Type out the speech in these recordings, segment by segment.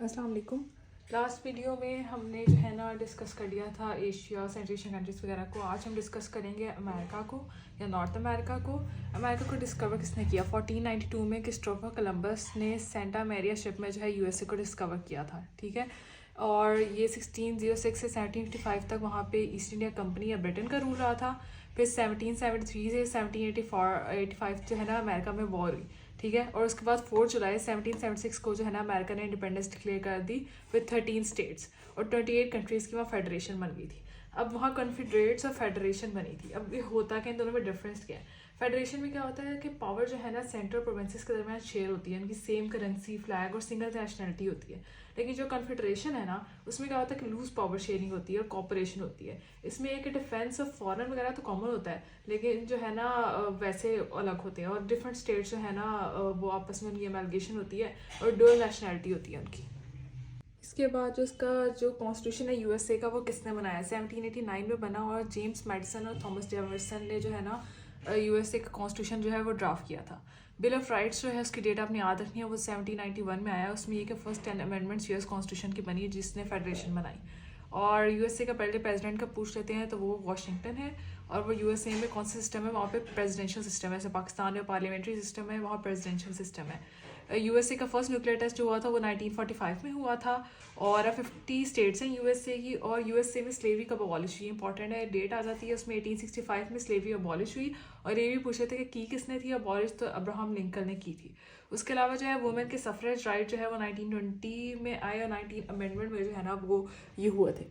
अस्सलाम वालेकुम। Last video में हमने जो है ना डिस्कस कर लिया था एशिया सेंट्रल एशियन कंट्रीज़ वगैरह को। आज हम डिस्कस करेंगे अमेरिका को या नॉर्थ अमेरिका को। अमेरिका को डिस्कवर किसने किया? 1492 में क्रिस्टोफर कोलंबस ने सेंटा मैरिया शिप में जो है यूएसए को डिस्कवर किया था, ठीक है। और ये 1606 से 1755 तक वहाँ पे ईस्ट इंडिया कंपनी या ब्रिटेन का रूल रहा था। फिर 1773 से 1785 जो है ना अमेरिका में वॉर हुई, ठीक है। और उसके बाद 4 जुलाई 1776 को जो है ना अमेरिका ने इंडिपेंडेंस डिक्लेयर कर दी विद 13 स्टेट्स और 28 कंट्रीज़ की वहाँ फेडरेशन बन गई थी। अब वहाँ कॉन्फेडरेट्स और फेडरेशन बनी थी। अब ये होता क्या, इन दोनों में डिफरेंस क्या है? फेडरेशन में क्या होता है कि पावर जो है ना सेंट्रल प्रोविंसेस के दरमियान शेयर होती है, उनकी सेम करेंसी, फ्लैग और सिंगल नेशनलिटी होती है। लेकिन जो कॉन्फेडरेशन है ना उसमें क्या होता है कि लूज पावर शेयरिंग होती है और कॉपरेशन होती है। इसमें एक डिफेंस और फॉरेन वगैरह तो कॉमन होता है, लेकिन जो है ना वैसे अलग होते हैं। और डिफरेंट स्टेट्स जो है ना वो आपस में उनकी एमलगेशन होती है और डुअल नेशनलिटी होती है उनकी। इसके बाद जो इसका जो कॉन्स्टिट्यूशन है यूएसए का वो किसने बनाया? 1789 में बना और जेम्स मैडिसन और थॉमस जेफरसन ने जो है ना यूएसए का कॉन्स्टिट्यूशन जो है वो ड्राफ्ट किया था। बिल ऑफ राइट्स जो है उसकी डेट आपने याद रखनी है, वो 1791 में आया। उसमें ये कि फर्स्ट 10 अमेंडमेंट्स यूएस कॉन्स्टिट्यूशन की बनी जिसने फेडरेशन बनाई। और यूएसए का पहले प्रेसिडेंट का पूछ लेते हैं तो वो वाशिंगटन है। और वो यूएसए में कौन सा सिस्टम है? वहाँ पे प्रेसिडेंशियल सिस्टम है। जैसे पाकिस्तान में पार्लियामेंट्री सिस्टम है, वहाँ प्रेसिडेंशियल सिस्टम है। यूएसए का फर्स्ट न्यूक्लियर टेस्ट जो हुआ था वो 1945 में हुआ था। और 50 स्टेट्स हैं यूएसए की। और यूएसए में स्लेवरी कब अबॉलिश हुई, इंपॉर्टेंट है, डेट आ जाती है उसमें। 1865 में स्लेवरी अबॉलिश हुई। और ये भी पूछे थे कि किसने थी अबॉलिश, तो अब्राहम लिंकन ने की थी। उसके अलावा जो है वुमेन के सफरेज राइट जो है वो 1920 में आए और 19 अमेंडमेंट में जो है ना वो ये हुए थे।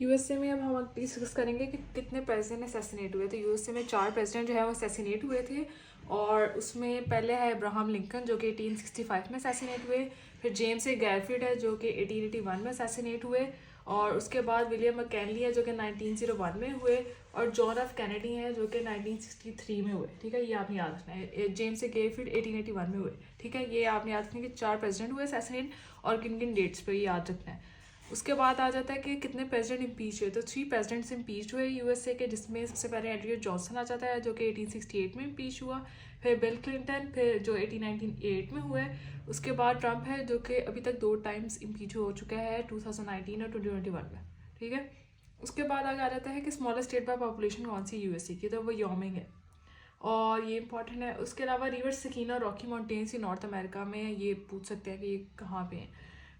यूएसए में अब हम डिस्कस करेंगे कि कितने प्रेसिडेंट असैसिनेट हुए थे। यूएसए में 4 प्रेसिडेंट जो है वो असैसिनेट हुए थे। और उसमें पहले है अब्राहम लिंकन जो कि 1865 में असैसिनेट हुए। फिर जेम्स ए गैरफील्ड है जो कि 1881 में असैसिनेट हुए। और उसके बाद विलियम मैकिनली है जो कि 1901 में हुए। और जॉन एफ कैनेडी है जो कि 1963 में हुए, ठीक है। ये आपने याद रखना है। जेम्स ए गैरफील्ड 1881 में हुए, ठीक है। ये आपने याद रखना है कि 4 प्रेसिडेंट हुए असैसिनेट और किन किन डेट्स पर ये याद रखना है। उसके बाद आ जाता है कि कितने प्रेसिडेंट इम्पीच हुए। तो 3 प्रेसिडेंट्स इम्पीच हुए यूएसए के, जिसमें सबसे पहले एंड्रयू जॉनसन आ जाता है जो कि 1868 में इम्पीच हुआ। फिर बिल क्लिंटन फिर जो 1898 में हुए। उसके बाद ट्रंप है जो कि अभी तक 2 टाइम्स इम्पीच हो चुका है, 2019 और 2021 में, ठीक है। उसके बाद आगे आ जाता है कि स्मॉलेस्ट स्टेट बाय पॉपुलेशन कौन सी यूएसए की, तो वो योमिंग है और ये इंपॉर्टेंट है। उसके अलावा रिवर सकीना और रॉकी माउंटेन्स ही नॉर्थ अमेरिका में, ये पूछ सकते हैं कि ये कहाँ पे हैं।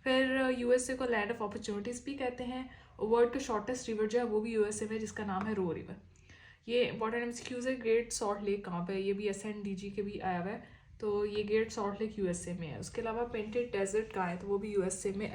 फिर यूएसए को लैंड ऑफ अपॉर्चुनिटीज़ भी कहते हैं। वर्ल्ड का शॉर्टेस्ट रिवर जो है वो भी यूएसए में, जिसका नाम है रो रिवर। ये इंपॉर्टेंट एमसीक्यूज है। ग्रेट सॉल्ट लेक कहाँ पे है? ये भी एसएनडीजी के भी आया हुआ है। तो ये ग्रेट सॉल्ट लेक यूएसए में है। उसके अलावा पेंटेड डेजर्ट कहाँ है? तो वो भी यूएसए में